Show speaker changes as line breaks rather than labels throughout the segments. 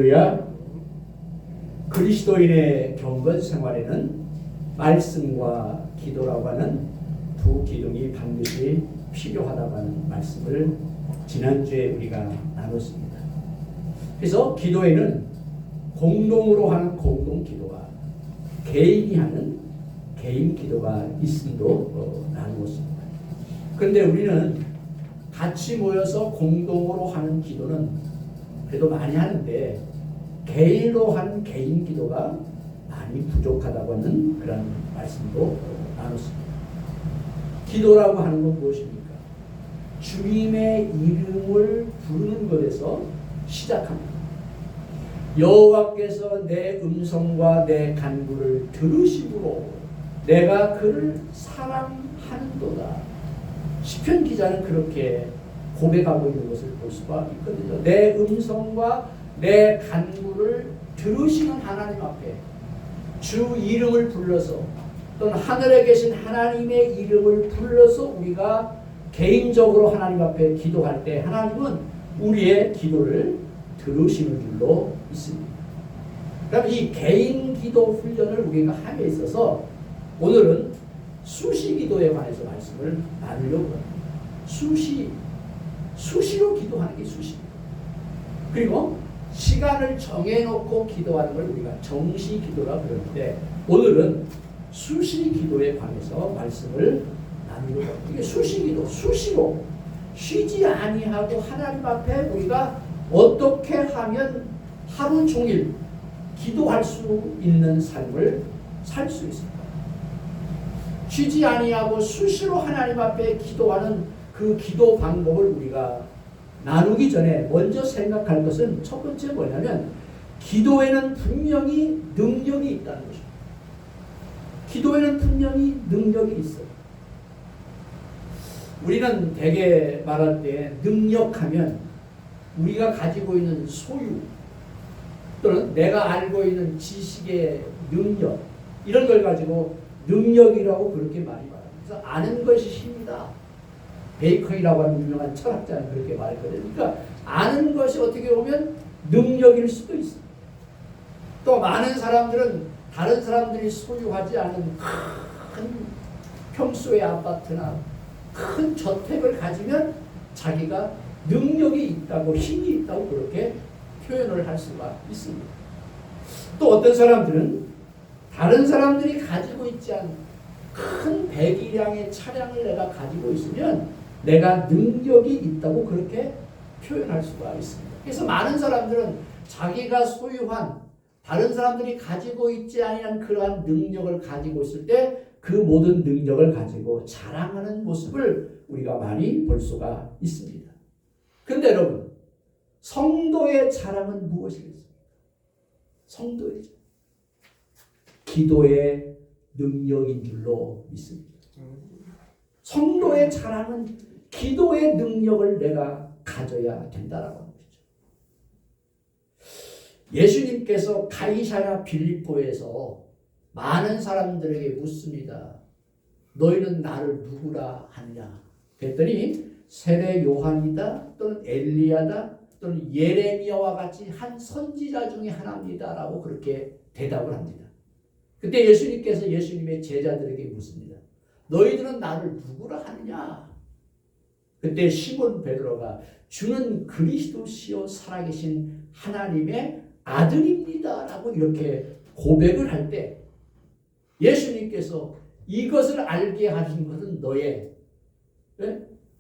할렐루야. 그리스도인의 경건 생활에는 말씀과 기도라고 하는 두 기둥이 반드시 필요하다고 하는 말씀을 지난주에 우리가 나눴습니다. 그래서 기도에는 공동으로 하는 공동 기도와 개인이 하는 개인 기도가 있음도 나누었습니다. 그런데 우리는 같이 모여서 공동으로 하는 기도는 그래도 많이 하는데 개인으로 하는 개인 기도가 많이 부족하다고 하는 그런 말씀도 나눴습니다. 기도라고 하는 건 무엇입니까? 주님의 이름을 부르는 것에서 시작합니다. 여호와께서 내 음성과 내 간구를 들으심으로 내가 그를 사랑하는도다. 시편 기자는 그렇게 고백하고 있는 것을 볼 수가 있거든요. 내 음성과 내 간구를 들으시는 하나님 앞에 주 이름을 불러서 또는 하늘에 계신 하나님의 이름을 불러서 우리가 개인적으로 하나님 앞에 기도할 때 하나님은 우리의 기도를 들으시는 줄로 있습니다. 그럼 이 개인 기도 훈련을 우리가 함에 있어서 오늘은 수시 기도에 관해서 말씀을 나누려고 합니다. 수시로 기도하는 게 수시입니다. 그리고 시간을 정해놓고 기도하는 걸 우리가 정시 기도라고 그러는데 오늘은 수시 기도에 관해서 말씀을 나누려고 합니다. 이게 수시 기도, 수시로 쉬지 아니하고 하나님 앞에 우리가 어떻게 하면 하루 종일 기도할 수 있는 삶을 살 수 있을까? 쉬지 아니하고 수시로 하나님 앞에 기도하는 그 기도 방법을 우리가 나누기 전에 먼저 생각할 것은 첫 번째 뭐냐면 기도에는 분명히 능력이 있다는 것입니다. 기도에는 분명히 능력이 있어요. 우리는 대개 말할 때 능력하면 우리가 가지고 있는 소유 또는 내가 알고 있는 지식의 능력 이런 걸 가지고 능력이라고 그렇게 많이 말합니다. 그래서 아는 것이 힘이다. 베이컨이라고 하는 유명한 철학자는 그렇게 말했거든요. 그러니까 아는 것이 어떻게 보면 능력일 수도 있습니다. 또 많은 사람들은 다른 사람들이 소유하지 않은 큰 평수의 아파트나 큰 저택을 가지면 자기가 능력이 있다고 힘이 있다고 그렇게 표현을 할 수가 있습니다. 또 어떤 사람들은 다른 사람들이 가지고 있지 않은 큰 배기량의 차량을 내가 가지고 있으면 내가 능력이 있다고 그렇게 표현할 수가 있습니다. 그래서 많은 사람들은 자기가 소유한 다른 사람들이 가지고 있지 아니한 그러한 능력을 가지고 있을 때 그 모든 능력을 가지고 자랑하는 모습을 우리가 많이 볼 수가 있습니다. 그런데 여러분, 성도의 자랑은 무엇이겠습니까? 성도의 자랑. 기도의 능력인 줄로 믿습니다. 성도의 자랑은 기도의 능력을 내가 가져야 된다라고 하는 것이죠. 예수님께서 가이사랴 빌립보에서 많은 사람들에게 묻습니다. 너희는 나를 누구라 하느냐? 그랬더니 세례 요한이다 또는 엘리야다 또는 예레미야와 같이 한 선지자 중에 하나입니다 라고 그렇게 대답을 합니다. 그때 예수님께서 예수님의 제자들에게 묻습니다. 너희들은 나를 누구라 하느냐? 그때 시몬 베드로가 주는 그리스도시요 살아계신 하나님의 아들입니다 라고 이렇게 고백을 할 때 예수님께서 이것을 알게 하신 것은 너의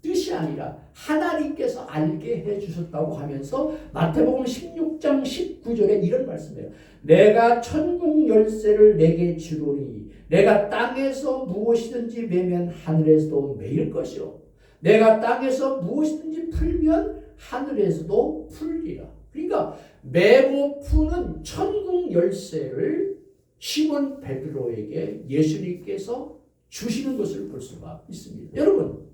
뜻이 아니라 하나님께서 알게 해주셨다고 하면서 마태복음 16장 19절에 이런 말씀이에요. 내가 천국 열쇠를 내게 주노니 내가 땅에서 무엇이든지 매면 하늘에서도 매일 것이요 내가 땅에서 무엇이든지 풀면 하늘에서도 풀리라. 그러니까 매고 푸는 천국 열쇠를 시몬 베드로에게 예수님께서 주시는 것을 볼 수가 있습니다. 여러분,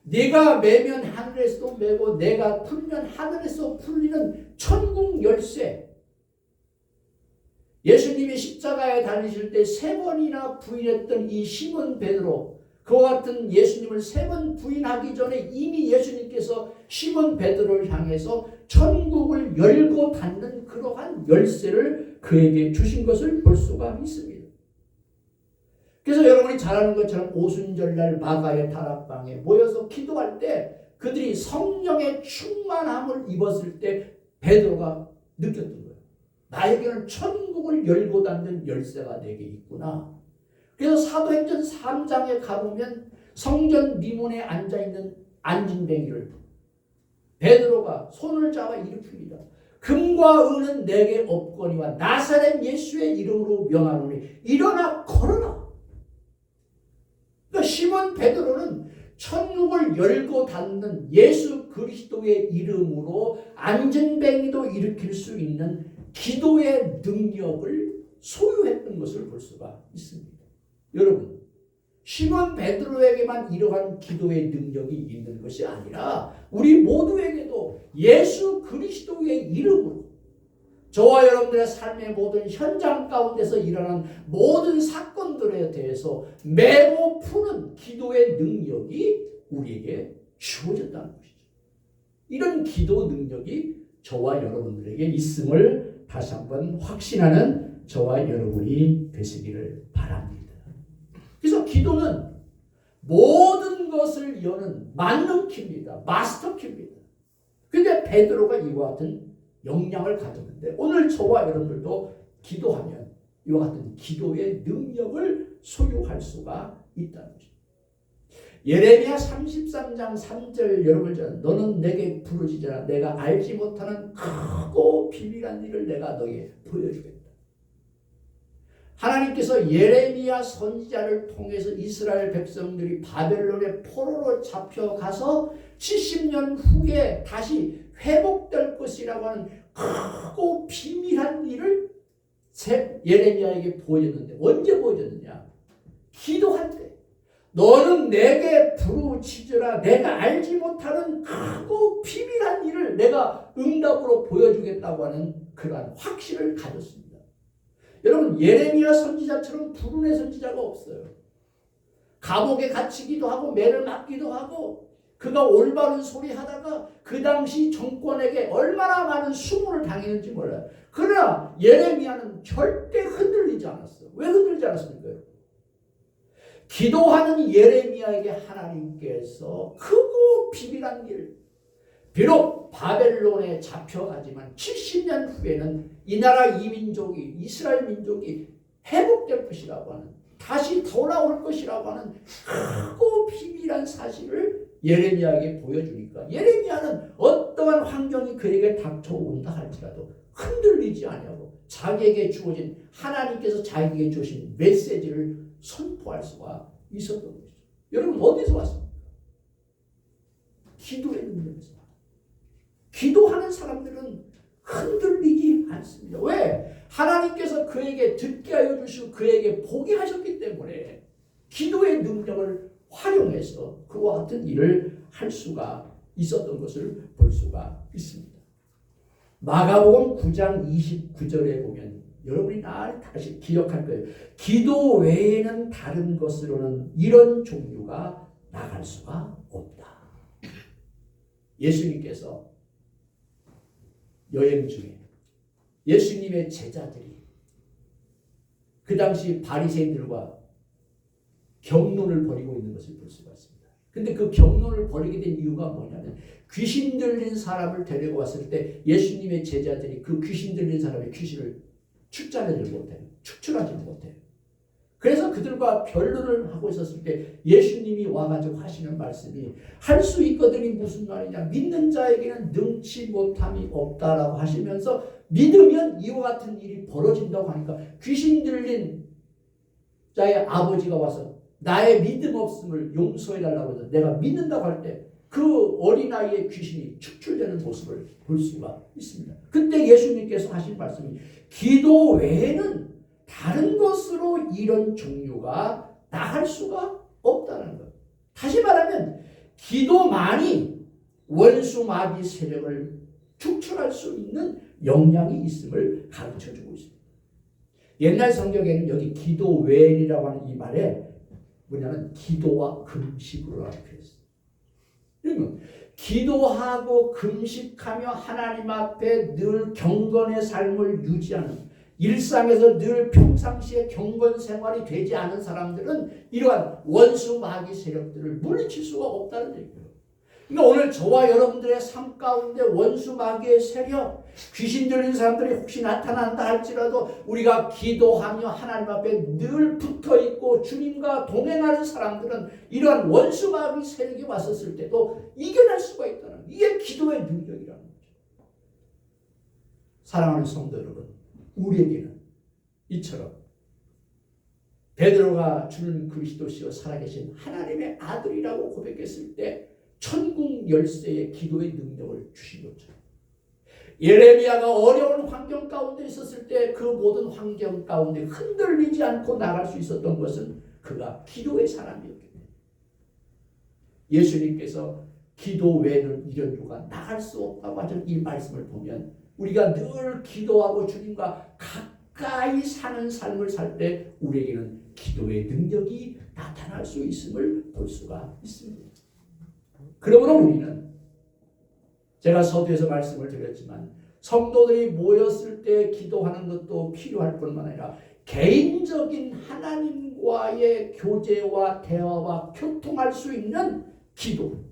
내가 매면 하늘에서도 매고 내가 풀면 하늘에서 풀리는 천국 열쇠. 예수님이 십자가에 달리실 때 3번이나 부인했던 이 시몬 베드로, 그와 같은 예수님을 3번 부인하기 전에 이미 예수님께서 시몬 베드로를 향해서 천국을 열고 닫는 그러한 열쇠를 그에게 주신 것을 볼 수가 있습니다. 그래서 여러분이 잘 아는 것처럼 오순절날 마가의 다락방에 모여서 기도할 때 그들이 성령의 충만함을 입었을 때 베드로가 느꼈던 거예요. 나에게는 천국을 열고 닫는 열쇠가 내게 있구나. 그래서 사도행전 3장에 가보면 성전 미문에 앉아있는 안진뱅이를 베드로가 손을 잡아 일으킵니다. 금과 은은 내게 없거니와 나사렛 예수의 이름으로 명하노니 일어나 걸어라. 그러니까 시몬 베드로는 천국을 열고 닫는 예수 그리스도의 이름으로 안진뱅이도 일으킬 수 있는 기도의 능력을 소유했던 것을 볼 수가 있습니다. 여러분, 시몬 베드로에게만 이러한 기도의 능력이 있는 것이 아니라 우리 모두에게도 예수 그리스도의 이름으로 저와 여러분들의 삶의 모든 현장 가운데서 일어난 모든 사건들에 대해서 메모 푸는 기도의 능력이 우리에게 주어졌다는 것이죠. 이런 기도 능력이 저와 여러분들에게 있음을 다시 한번 확신하는 저와 여러분이 되시기를 바랍니다. 그래서 기도는 모든 것을 여는 만능키입니다. 마스터키입니다. 그런데 베드로가 이와 같은 역량을 가졌는데 오늘 저와 여러분들도 기도하면 이와 같은 기도의 능력을 소유할 수가 있다는 것입니다. 예레미야 33장 3절 여러분 너는 내게 부르짖으라 내가 알지 못하는 크고 비밀한 일을 내가 너에게 보여주겠다. 하나님께서 예레미야 선지자를 통해서 이스라엘 백성들이 바벨론의 포로로 잡혀가서 70년 후에 다시 회복될 것이라고 하는 크고 비밀한 일을 예레미야에게 보여줬는데 언제 보여줬느냐? 기도할 때 너는 내게 부르짖으라 내가 알지 못하는 크고 비밀한 일을 내가 응답으로 보여주겠다고 하는 그러한 확신을 가졌습니다. 여러분 예레미야 선지자처럼 불운의 선지자가 없어요. 감옥에 갇히기도 하고 매를 맞기도 하고 그가 올바른 소리 하다가 그 당시 정권에게 얼마나 많은 수모를 당했는지 몰라요. 그러나 예레미야는 절대 흔들리지 않았어요. 왜 흔들리지 않았습니까? 기도하는 예레미야에게 하나님께서 크고 비밀한 일, 비록 바벨론에 잡혀가지만 70년 후에는 이 나라 이민족이 이스라엘 민족이 회복될 것이라고 하는 다시 돌아올 것이라고 하는 크고 비밀한 사실을 예레미야에게 보여주니까 예레미야는 어떠한 환경이 그에게 닥쳐온다 할지라도 흔들리지 아니하고 자기에게 주어진 하나님께서 자기에게 주신 메시지를 선포할 수가 있었던 것이죠. 여러분 어디서 왔습니까? 기도의 능력에서. 기도하는 사람들은 흔들리지 않습니다. 왜? 하나님께서 그에게 듣게 하여 주시고 그에게 보게 하셨기 때문에 기도의 능력을 활용해서 그와 같은 일을 할 수가 있었던 것을 볼 수가 있습니다. 마가복음 9장 29절에 보면 여러분이 다시 기억할 거예요. 기도 외에는 다른 것으로는 이런 종류가 나갈 수가 없다. 예수님께서 여행 중에 예수님의 제자들이 그 당시 바리새인들과 경론을 벌이고 있는 것을 볼 수가 있습니다. 근데 그 경론을 벌이게 된 이유가 뭐냐면 귀신 들린 사람을 데리고 왔을 때 예수님의 제자들이 그 귀신 들린 사람의 귀신을 축자내지 못해요. 축출하지 못해요. 그래서 그들과 변론을 하고 있었을 때 예수님이 와가지고 하시는 말씀이 할 수 있거든이 무슨 말이냐. 믿는 자에게는 능치 못함이 없다라고 하시면서 믿으면 이와 같은 일이 벌어진다고 하니까 귀신 들린 자의 아버지가 와서 나의 믿음 없음을 용서해달라고 해서 내가 믿는다고 할 때 그 어린아이의 귀신이 축출되는 모습을 볼 수가 있습니다. 그때 예수님께서 하신 말씀이 기도 외에는 다른 것으로 이런 종류가 나갈 수가 없다는 것. 다시 말하면 기도만이 원수마귀 세력을 축출할 수 있는 역량이 있음을 가르쳐주고 있습니다. 옛날 성경에는 여기 기도 외이라고 하는 이 말에 뭐냐면 기도와 금식으로 표현했어요. 그러면 기도하고 금식하며 하나님 앞에 늘 경건의 삶을 유지하는, 일상에서 늘 평상시에 경건 생활이 되지 않은 사람들은 이러한 원수 마귀 세력들을 물리칠 수가 없다는 얘기예요. 그러니까 오늘 저와 여러분들의 삶 가운데 원수 마귀의 세력, 귀신 들린 사람들이 혹시 나타난다 할지라도 우리가 기도하며 하나님 앞에 늘 붙어있고 주님과 동행하는 사람들은 이러한 원수 마귀 세력이 왔었을 때도 이겨낼 수가 있다는, 이게 기도의 능력이라는 거죠. 사랑하는 성도 여러분, 우리에게는 이처럼 베드로가 주는 그리스도시요 살아계신 하나님의 아들이라고 고백했을 때 천국 열쇠의 기도의 능력을 주신 것처럼, 예레미야가 어려운 환경 가운데 있었을 때 그 모든 환경 가운데 흔들리지 않고 나갈 수 있었던 것은 그가 기도의 사람이었기 때문에, 예수님께서 기도 외에는 이런 유가 나갈 수 없다고 하신 이 말씀을 보면 우리가 늘 기도하고 주님과 가까이 사는 삶을 살 때 우리에게는 기도의 능력이 나타날 수 있음을 볼 수가 있습니다. 그러므로 우리는, 제가 서두에서 말씀을 드렸지만 성도들이 모였을 때 기도하는 것도 필요할 뿐만 아니라 개인적인 하나님과의 교제와 대화와 교통할 수 있는 기도,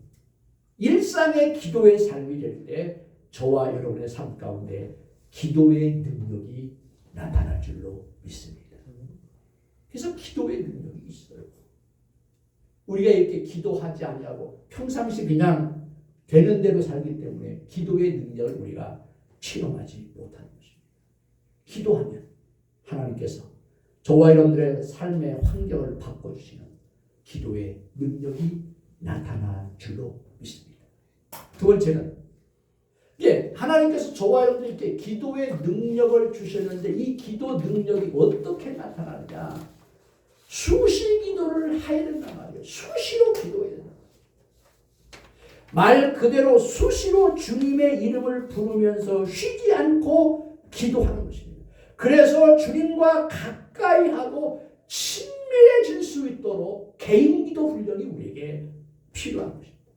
일상의 기도의 삶이 될 때 저와 여러분의 삶 가운데 기도의 능력이 나타날 줄로 믿습니다. 그래서 기도의 능력이 있어요. 우리가 이렇게 기도하지 아니하고 평상시 그냥 되는 대로 살기 때문에 기도의 능력을 우리가 체험하지 못하는 것입니다. 기도하면 하나님께서 저와 여러분들의 삶의 환경을 바꿔주시는 기도의 능력이 나타날 줄로 믿습니다. 두 번째는, 하나님께서 저와 여러분들께 기도의 능력을 주셨는데 이 기도 능력이 어떻게 나타나느냐? 수시 기도를 해야 된단 말이에요. 수시로 기도해야 된다. 말 그대로 수시로 주님의 이름을 부르면서 쉬지 않고 기도하는 것입니다. 그래서 주님과 가까이 하고 친밀해질 수 있도록 개인 기도 훈련이 우리에게 필요한 것입니다.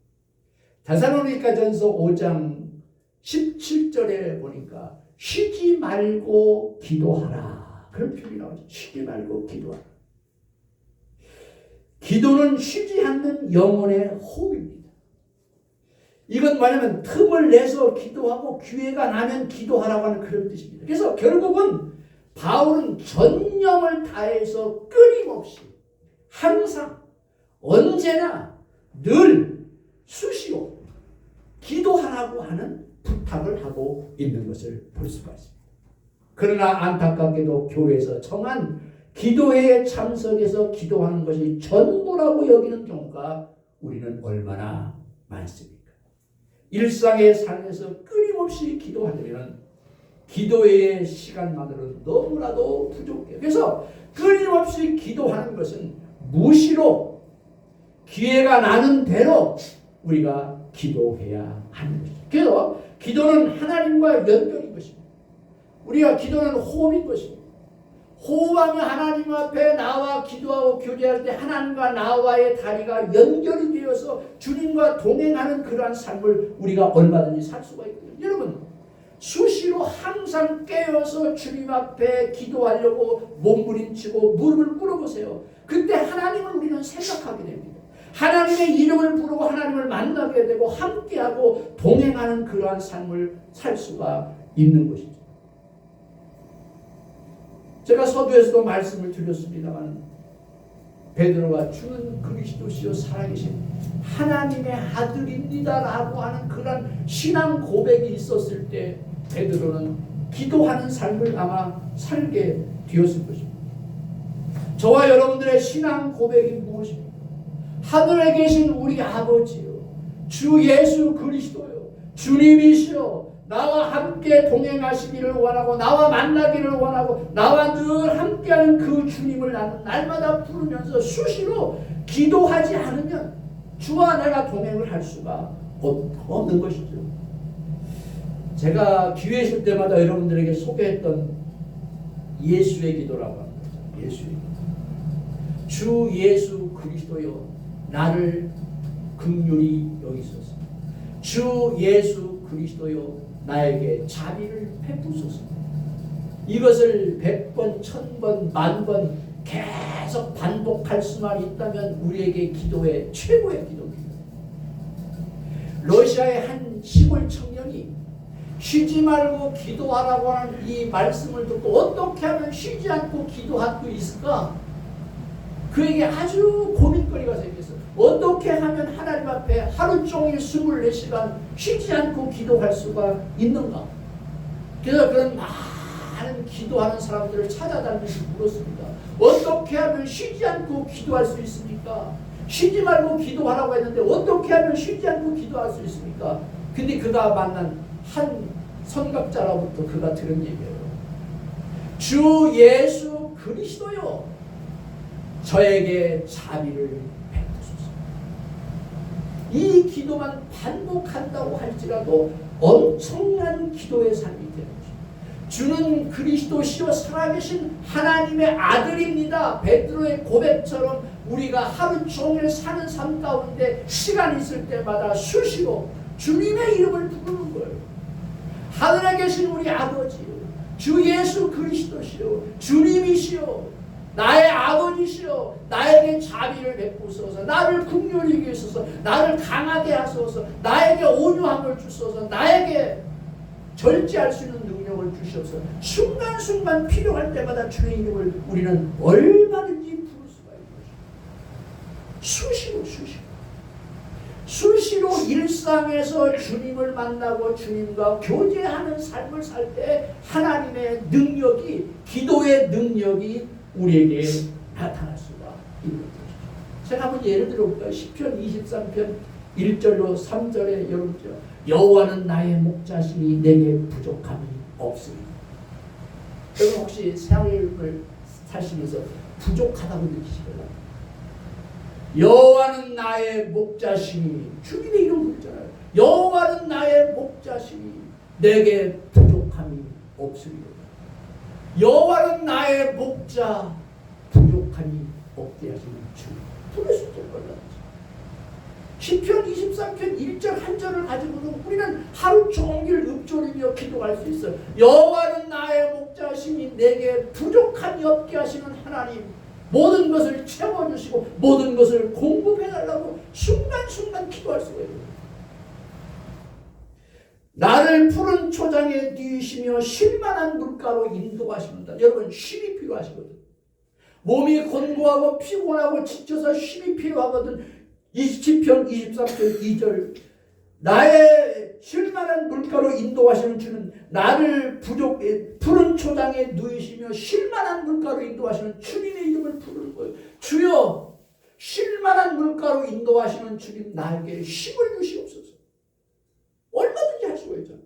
데살로니가전서 5장 17절에 보니까 쉬지 말고 기도하라, 그런 표현이 나오죠. 쉬지 말고 기도하라. 기도는 쉬지 않는 영혼의 호흡입니다. 이건 뭐냐면 틈을 내서 기도하고 기회가 나면 기도하라고 하는 그런 뜻입니다. 그래서 결국은 바울은 전념을 다해서 끊임없이 항상 언제나 늘 수시로 기도하라고 하는 부탁을 하고 있는 것을 볼 수가 있습니다. 그러나 안타깝게도 교회에서 정한 기도회에 참석해서 기도하는 것이 전부라고 여기는 경우가 우리는 얼마나 많습니까? 일상의 삶에서 끊임없이 기도하려면 기도회의 시간만으로는 너무나도 부족해요. 그래서 끊임없이 기도하는 것은 무시로 기회가 나는 대로 우리가 기도해야 하는 것이죠. 그래서 기도는 하나님과 연결인 것입니다. 우리가 기도는 호흡인 것입니다. 호흡하며 하나님 앞에 나와 기도하고 교제할 때 하나님과 나와의 다리가 연결이 되어서 주님과 동행하는 그러한 삶을 우리가 얼마든지 살 수가 있거든요. 여러분, 수시로 항상 깨어서 주님 앞에 기도하려고 몸부림치고 무릎을 꿇어보세요. 그때 하나님을 우리는 생각하게 됩니다. 하나님의 이름을 부르고 하나님을 만나게 되고 함께하고 동행하는 그러한 삶을 살 수가 있는 것이죠. 제가 서두에서도 말씀을 드렸습니다만 베드로가 주는 그리스도시요 살아계신 하나님의 아들입니다라고 하는 그런 신앙 고백이 있었을 때 베드로는 기도하는 삶을 아마 살게 되었을 것입니다. 저와 여러분들의 신앙 고백이 무엇입니까? 하늘에 계신 우리 아버지요, 주 예수 그리스도요, 주님이시여 나와 함께 동행하시기를 원하고 나와 만나기를 원하고 나와 늘 함께하는 그 주님을 나는 날마다 부르면서 수시로 기도하지 않으면 주와 내가 동행을 할 수가 없는 것이죠. 제가 기회 있을 때마다 여러분들에게 소개했던 예수의 기도라고 합니다. 예수의 기도. 주 예수 그리스도여 나를 긍휼히 여기소서. 주 예수 그리스도여 나에게 자비를 베푸소서. 이것을 100번, 1000번, 10,000번 계속 반복할 수만 있다면 우리에게 기도의 최고의 기도입니다. 러시아의 한 시골 청년이 쉬지 말고 기도하라고 하는 이 말씀을 듣고 어떻게 하면 쉬지 않고 기도할 수 있을까? 그에게 아주 고민거리가 생겼어요. 어떻게 하면 하나님 앞에 하루 종일 24시간 쉬지 않고 기도할 수가 있는가? 그래서 그런 많은 기도하는 사람들을 찾아다니면서 물었습니다. 어떻게 하면 쉬지 않고 기도할 수 있습니까? 쉬지 말고 기도하라고 했는데 어떻게 하면 쉬지 않고 기도할 수 있습니까? 근데 그가 만난 한 선각자로부터 그가 들은 얘기예요. 주 예수 그리스도여 저에게 자비를 베푸소서. 이 기도만 반복한다고 할지라도 엄청난 기도의 삶이 되는 것입니다. 주는 그리스도시요 살아계신 하나님의 아들입니다. 베드로의 고백처럼 우리가 하루 종일 사는 삶 가운데 시간 있을 때마다 수시로 주님의 이름을 부르는 거예요. 하늘에 계신 우리 아버지요, 주 예수 그리스도시요, 주님이시요, 나의 아버지시여, 나에게 자비를 베푸소서, 나를 긍휼히 여기소서, 나를 강하게 하소서, 나에게 온유함을 주소서, 나에게 절제할 수 있는 능력을 주시옵소서. 순간순간 필요할 때마다 주의 이름을 우리는 얼마든지 부를 수가 있는 것입니다. 수시로 일상에서 주님을 만나고 주님과 교제하는 삶을 살 때 하나님의 능력이, 기도의 능력이 우리에게 나타날 수가 있는 것이죠. 제가 한번 예를 들어볼까요? 시편 23편 1절로 3절에 여러분죠. 여호와는 나의 목자시니 내게 부족함이 없습니다. 여러분 혹시 삶을 사시면서 부족하다고 느끼시나요? 여호와는 나의 목자시니, 주님의 이름 부르잖아요. 여호와는 나의 목자시니 내게 부족함이 없으리로다. 여호와는 나의 목자, 부족함이 없게 하시는 주님. 부르실 줄 몰랐죠. 시편 23편 1절 한 절을 가지고도 우리는 하루 종일 읊조리며 기도할 수 있어요. 여호와는 나의 목자시니 내게 부족함이 없게 하시는 하나님, 모든 것을 채워주시고 모든 것을 공급해달라고 순간순간 기도할 수가 있어요. 나를 푸른 초장에 누이시며 쉴만한 물가로 인도하십니다. 여러분 쉼이 필요하시거든. 몸이 곤고하고 피곤하고 지쳐서 쉼이 필요하거든. 27편 23편 2절 나의 쉴만한 물가로 인도하시는 주는 나를 푸른 초장에 누이시며 쉴만한 물가로 인도하시는 주님의 이름을 부르는 거예요. 주여, 쉴만한 물가로 인도하시는 주님, 나에게 쉼을 주시옵소서. 얼마든지 할 수가 있잖아요.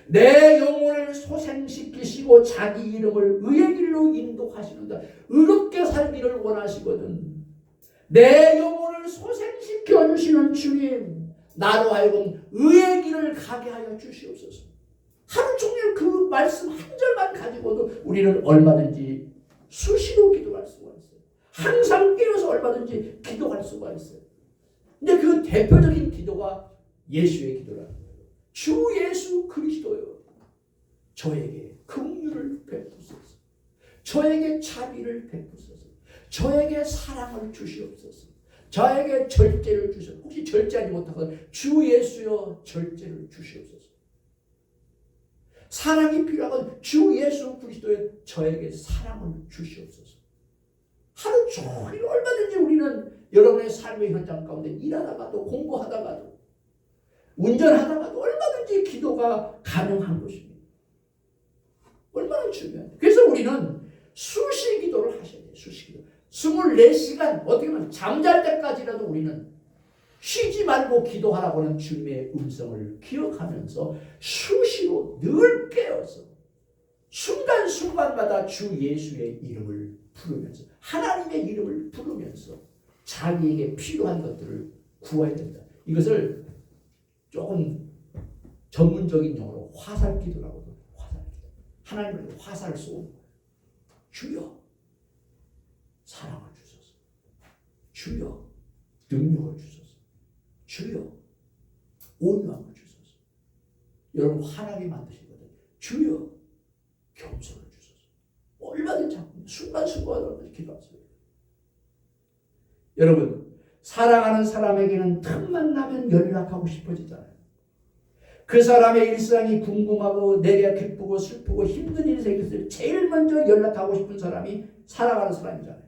내 영혼을 소생시키시고 자기 이름을 의의 길로 인도하시는다. 의롭게 살기를 원하시거든. 내 영혼을 소생시켜 주시는 주님, 나로 하여금 의의 길을 가게 하여 주시옵소서. 하루 종일 그 말씀 한 절만 가지고도 우리는 얼마든지 수시로 기도할 수가 있어요. 항상 깨어서 얼마든지 기도할 수가 있어요. 근데 그 대표적인 기도가 예수의 기도라는 거예요. 주 예수 그리스도여, 저에게 긍휼을 베푸소서. 저에게 자비를 베푸소서. 저에게 사랑을 주시옵소서. 저에게 절제를 주시옵소서. 혹시 절제하지 못하거든 주 예수여 절제를 주시옵소서. 사랑이 필요하거든 주 예수 그리스도여 저에게 사랑을 주시옵소서. 하루 종일 얼마든지 우리는 여러분의 삶의 현장 가운데 일하다가도 공부하다가도 운전하다가도 얼마든지 기도가 가능한 것입니다. 얼마나 중요해요. 그래서 우리는 수시 기도를 하셔야 돼요. 수시 기도. 24시간 어떻게 보면 잠잘 때까지라도 우리는 쉬지 말고 기도하라고 하는 주님의 음성을 기억하면서 수시로 늘 깨어서 순간순간마다 주 예수의 이름을 부르면서 하나님의 이름을 부르면서 자기에게 필요한 것들을 구해야 된다. 이것을 조금 전문적인 용어로 화살기도라고 해요. 화살기도. 하나님을 화살 쏘는 거예요. 주여 사랑을 주소서. 주여 능력을 주소서. 주여 온유함을 주소서. 여러분 화나게 만드시거든. 주여 겸손을 주소서. 얼마든지 순간순간으로 기도하세요. 여러분 사랑하는 사람에게는 틈만 나면 연락하고 싶어지잖아요. 그 사람의 일상이 궁금하고 내가 기쁘고 슬프고 힘든 일이 있을 제일 먼저 연락하고 싶은 사람이 사랑하는 사람이잖아요.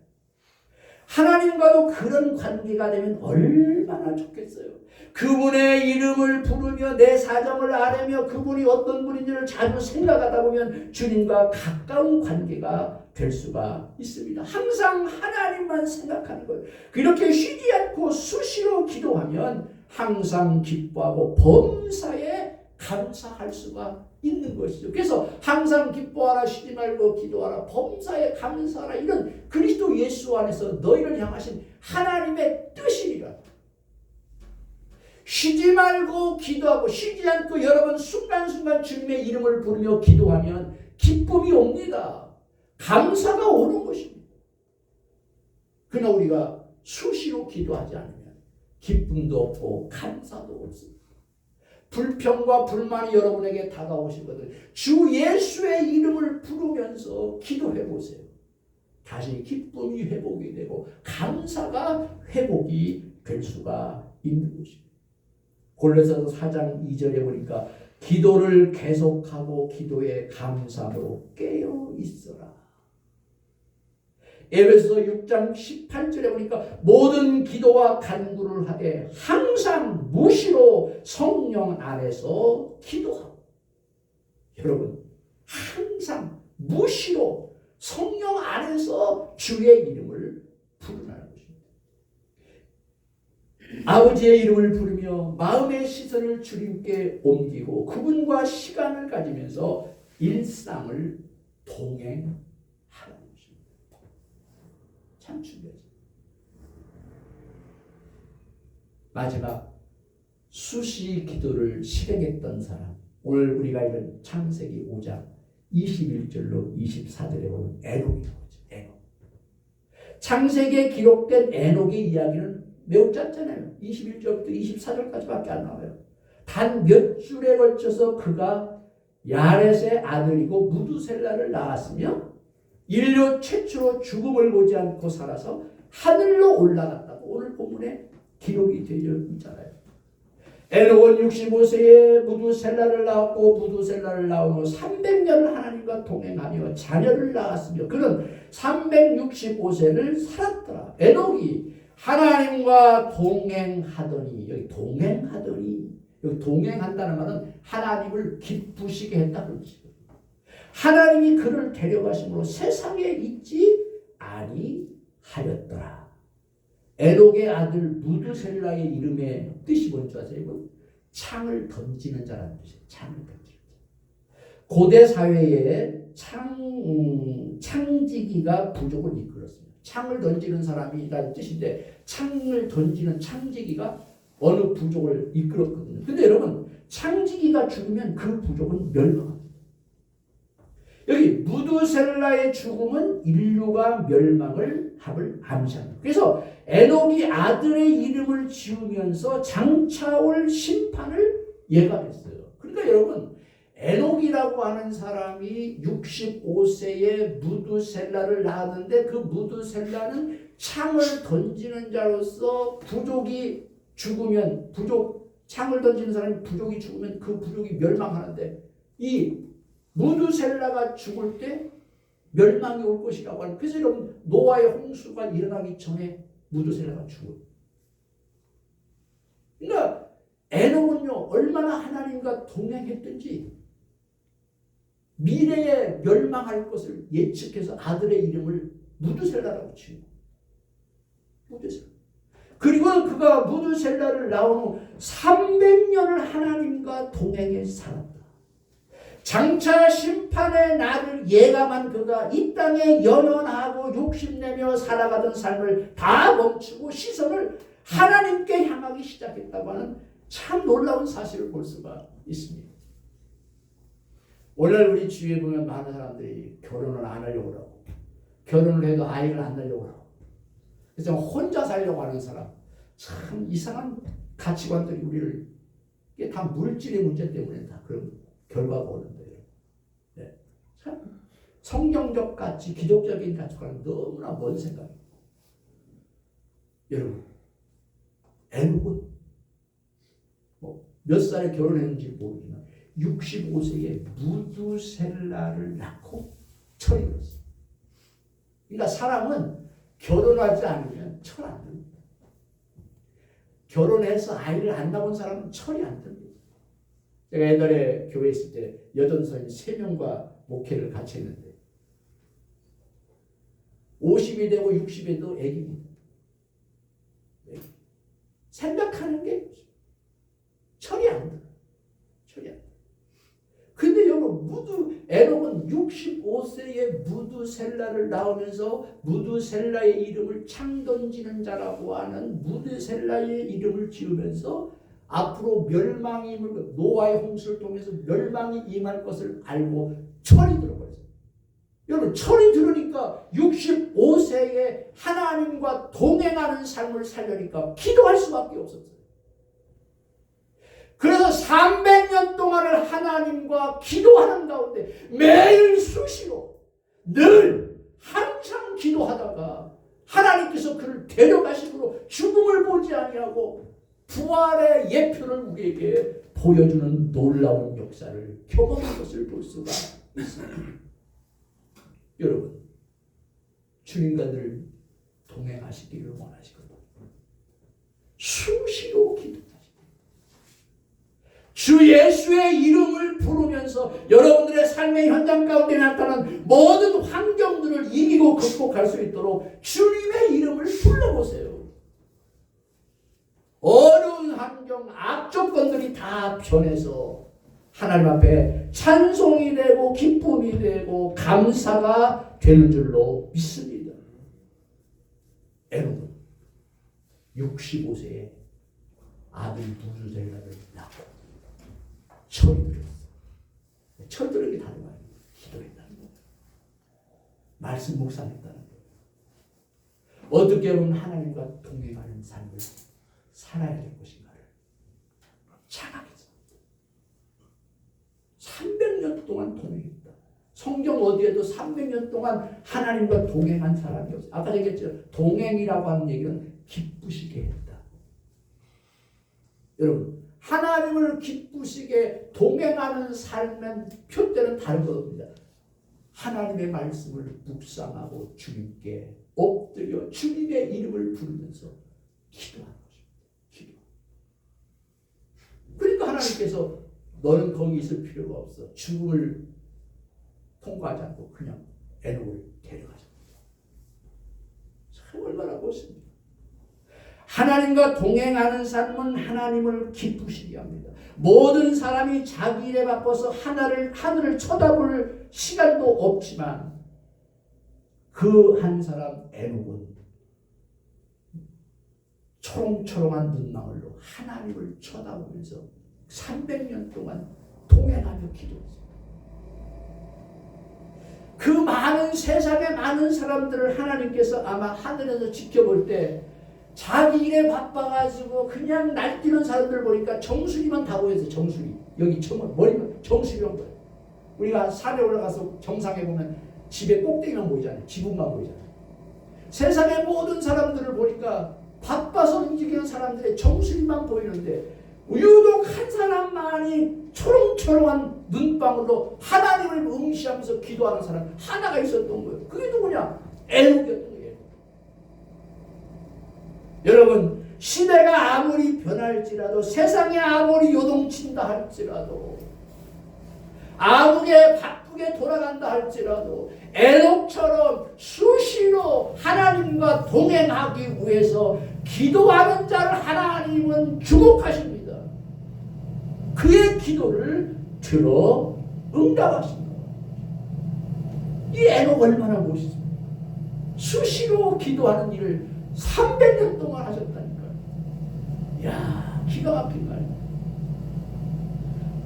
하나님과도 그런 관계가 되면 얼마나 좋겠어요. 그분의 이름을 부르며 내 사정을 아뢰며 그분이 어떤 분인지를 자주 생각하다 보면 주님과 가까운 관계가 될 수가 있습니다. 항상 하나님만 생각하는 거예요. 그렇게 쉬지 않고 수시로 기도하면 항상 기뻐하고 범사에 감사할 수가 있는 것이죠. 그래서 항상 기뻐하라, 쉬지 말고 기도하라, 범사에 감사하라, 이런 그리스도 예수 안에서 너희를 향하신 하나님의 뜻이니라. 쉬지 말고 기도하고 쉬지 않고 여러분 순간순간 주님의 이름을 부르며 기도하면 기쁨이 옵니다. 감사가 오는 것입니다. 그러나 우리가 수시로 기도하지 않으면 기쁨도 없고 감사도 없습니다. 불평과 불만이 여러분에게 다가오시거든. 주 예수의 이름을 부르면서 기도해 보세요. 다시 기쁨이 회복이 되고 감사가 회복이 될 수가 있는 것입니다. 골로새서 4장 2절에 보니까 기도를 계속하고 기도에 감사로 깨어 있어라. 에베소서 6장 18절에 보니까 모든 기도와 간구를 하되 항상 무시로 성령 안에서 기도하고. 여러분 항상 무시로 성령 안에서 주의 이름을 부르라는 것입니다. 아버지의 이름을 부르며 마음의 시선을 주님께 옮기고 그분과 시간을 가지면서 일상을 동행하라는 것입니다. 참 중요하죠. 마지막 수시 기도를 실행했던 사람, 오늘 우리가 읽은 창세기 5장 21절로 24절에 보면 에녹이 나오죠. 에녹. 창세기에 기록된 에녹의 이야기는 매우 짧잖아요. 21절부터 24절까지밖에 안 나와요. 단 몇 줄에 걸쳐서 그가 야렛의 아들이고 무두셀라를 낳았으며 인류 최초로 죽음을 보지 않고 살아서 하늘로 올라갔다고 오늘 본문에 기록이 되어 있잖아요. 에녹은 65세에 무두셀라를 낳았고 무두셀라를 낳은 후 300년을 하나님과 동행하며 자녀를 낳았으며 그는 365세를 살았더라. 에녹이 하나님과 동행하더니, 여기 동행하더니, 여기 동행한다는 말은 하나님을 기쁘시게 했다는 것이거든요. 하나님이 그를 데려가심으로 세상에 있지 아니하였더라. 에녹의 아들 무두셀라의 이름의 뜻이 뭔지 아세요? 창을 던지는 자라는 뜻이에요. 창을 던지는 자. 고대 사회에 창지기가 부족을 이끌었습니다. 창을 던지는 사람이라는 뜻인데 창을 던지는 창지기가 어느 부족을 이끌었거든요. 근데 여러분 창지기가 죽으면 그 부족은 멸망합니다. 여기 무두셀라의 죽음은 인류가 멸망을 합을 암시합니다. 그래서 에녹이 아들의 이름을 지으면서 장차올 심판을 예감했어요. 그러니까 여러분 에녹이라고 하는 사람이 65세에 무두셀라를 낳았는데 그 무두셀라는 창을 던지는 자로서 부족이 죽으면 창을 던지는 사람이 부족이 죽으면 그 부족이 멸망하는데 이 무두셀라가 죽을 때 멸망이 올 것이라고 하는. 그래서 여러분 노아의 홍수가 일어나기 전에 무두셀라가 죽어요. 그러니까 에녹은요 얼마나 하나님과 동행했든지 미래에 멸망할 것을 예측해서 아들의 이름을 무두셀라라고 지은 무두셀라. 그리고 그가 무두셀라를 낳은 후 300년을 하나님과 동행해 살았다. 장차 심판의 날을 예감한 그가 이 땅에 연연하고 욕심내며 살아가던 삶을 다 멈추고 시선을 하나님께 향하기 시작했다고 하는 참 놀라운 사실을 볼 수가 있습니다. 오늘 우리 주위에 보면 많은 사람들이 결혼을 안 하려고 하고 결혼을 해도 아이를 안 낳으려고 하고 그래서 혼자 살려고 하는 사람, 참 이상한 가치관들이 우리를 이게 다 물질의 문제 때문에 다 그런 결과가 오는 거예요. 네. 참 성경적 가치, 기독적인 가치관은 너무나 먼 생각이에요. 여러분, 에녹은 몇 살에 결혼했는지 모르지만 65세에 무두셀라를 낳고 철이 들었어요. 그러니까 사람은 결혼하지 않으면 철 안 듭니다. 결혼해서 아이를 안 낳은 사람은 철이 안 듭니다. 제가 옛날에 교회에 있을 때 여전선인 3명과 목회를 같이 했는데 50이 되고 60에도 애기입니다. 생각하는 게 철이 안 들어요. 철이 안 들어요. 근데 여러분, 에녹은 65세에 무두셀라를 낳으면서 무두셀라의 이름을 창 던지는 자라고 하는 무두셀라의 이름을 지으면서 앞으로 멸망이 임을, 노아의 홍수를 통해서 멸망이 임할 것을 알고 철이 들어버렸어요. 여러분, 철이 들으니까 65세에 하나님과 동행하는 삶을 살려니까 기도할 수밖에 없었어요. 그래서 300년 동안을 하나님과 기도하는 가운데 매일 수시로 늘 항상 기도하다가 하나님께서 그를 데려가심으로 죽음을 보지 아니하고 부활의 예표를 우리에게 보여주는 놀라운 역사를 경험한 것을 볼 수가 있습니다. 여러분, 주님과 늘 동행하시기를 원하시거든요. 수시로 기도하시고 주 예수의 이름을 부르면서 여러분들의 삶의 현장 가운데 나타난 모든 환경들을 이기고 극복할 수 있도록 주님의 이름을 불러보세요. 어려운 환경, 악조건들이 다 변해서 하나님 앞에 찬송이 되고 기쁨이 되고 감사가 되는 줄로 믿습니다. 에녹은 65세에 아들 무두셀라를 낳고 철이 들었어요. 철 들은 게 다른 거 아니에요. 기도했다는 거예요. 말씀 묵상했다는 거예요. 어떻게 하면 하나님과 동행하는 삶을 살아야 될 것인가를 자각했습니다. 300년 동안 동행했다. 성경 어디에도 300년 동안 하나님과 동행한 사람이 없어요. 아까 얘기했죠. 동행이라고 하는 얘기는 기쁘시게 했다. 여러분, 하나님을 기쁘시게 동행하는 삶의 표대는 다른 겁니다. 하나님의 말씀을 묵상하고 주님께 엎드려 주님의 이름을 부르면서 기도하는 것입니다. 기도. 그러니까 하나님께서 너는 거기 있을 필요가 없어. 죽음을 통과하지 않고 그냥 에녹을 데려가십니다. 참 얼마나 멋있습니다. 하나님과 동행하는 삶은 하나님을 기쁘시게 합니다. 모든 사람이 자기 일에 바빠서 하늘을 쳐다볼 시간도 없지만 그 한 사람 에녹은 초롱초롱한 눈망울로 하나님을 쳐다보면서 300년 동안 동행하며 기도했어요. 그 많은 세상의 많은 사람들을 하나님께서 아마 하늘에서 지켜볼 때 자기 일에 바빠가지고 그냥 날뛰는 사람들 보니까 정수리만 다 보였어요. 정수리. 여기 머리만 정수리만 보여요. 우리가 산에 올라가서 정상에 보면 집의 꼭대기만 보이잖아요. 지붕만 보이잖아요. 세상의 모든 사람들을 보니까 바빠서 움직이는 사람들의 정수리만 보이는데 유독 한 사람만이 초롱초롱한 눈방울로 하나님을 응시하면서 기도하는 사람 하나가 있었던 거예요. 그게 누구냐? 에녹이었던 거예요. 여러분, 시대가 아무리 변할지라도 세상이 아무리 요동친다 할지라도 아무리 바쁘게 돌아간다 할지라도 에녹처럼 수시로 하나님과 동행하기 위해서 기도하는 자를 하나님은 주목하십니다. 그의 기도를 들어 응답하십니다. 이 에녹 얼마나 멋있습니까? 수시로 기도하는 일을 300년 동안 하셨다니까요. 이야, 기가 막힌 거 아니에요.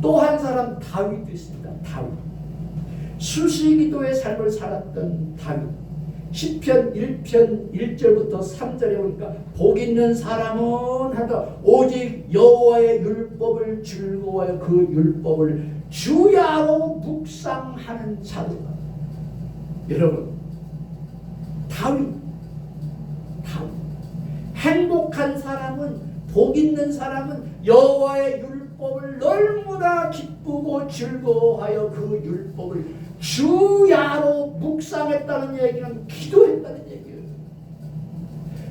또 한 사람 다윗도 있습니다. 다윗. 수시기도의 삶을 살았던 다윗. 시편 1편 1절부터 3절에 보니까 복 있는 사람은 하다 오직 여호와의 율법을 즐거워하여 그 율법을 주야로 묵상하는 자도다. 여러분, 다윗 행복한 사람은, 복 있는 사람은 여호와의 율법을 너무나 기쁘고 즐거워하여 그 율법을 주야로 묵상했다는 얘기는 기도했다는 얘기예요.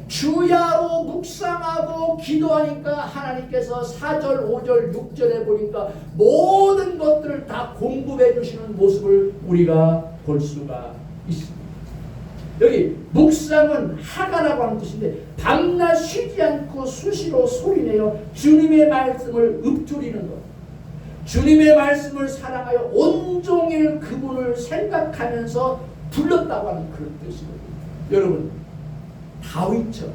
주야로 묵상하고 기도하니까 하나님께서 4절, 5절, 6절에 보니까 모든 것들을 다 공급해 주시는 모습을 우리가 볼 수가 있습니다. 여기 묵상은 하가라고 하는 뜻인데 밤낮 쉬지 않고 수시로 소리내어 주님의 말씀을 읊조리는 것, 주님의 말씀을 사랑하여 온종일 그분을 생각하면서 불렀다고 하는 그런 뜻이거든요. 여러분, 다윗처럼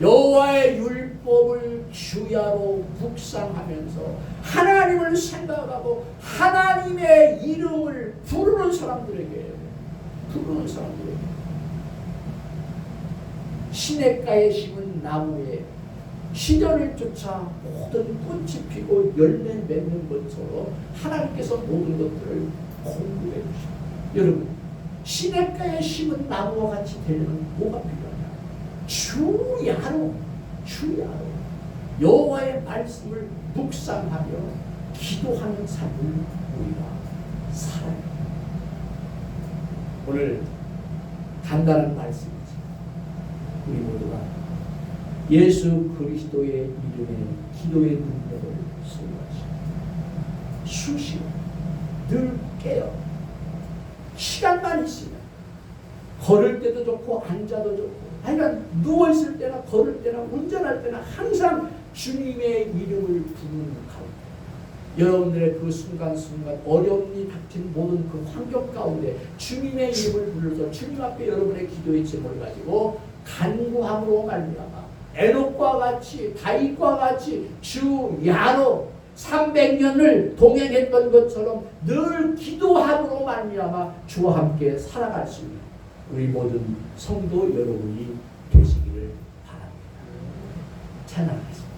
여호와의 율법을 주야로 묵상하면서 하나님을 생각하고 하나님의 이름을 부르는 사람들에게 시냇가에 심은 나무에 시절을 쫓아 모든 꽃이 피고 열매 맺는 것처럼 하나님께서 모든 것들을 공급해 주십니다. 여러분, 시냇가에 심은 나무와 같이 되려면 뭐가 필요하냐? 주야로 여호와의 말씀을 묵상하며 기도하는 삶을 우리가 살아야 합니다. 오늘 간단한 말씀이지. 우리 모두가 예수 그리스도의 이름에 기도의 능력을 소유하시고 수시로 늘 깨어 시간만 있으면 걸을 때도 좋고 앉아도 좋고 하여간 누워있을 때나 걸을 때나 운전할 때나 항상 주님의 이름을 부르는 가운데 여러분들의 그 순간순간 어려움이 닥친 모든 그 환경 가운데 주님의 이름을 불러서 주님 앞에 여러분의 기도의 제목을 가지고 간구함으로 말미암아 에녹과 같이 다윗과 같이 주야로 300년을 동행했던 것처럼 늘 기도함으로 말미암아 주와 함께 살아갈 수 있는 우리 모든 성도 여러분이 되시기를 바랍니다. 찬양하겠습니다.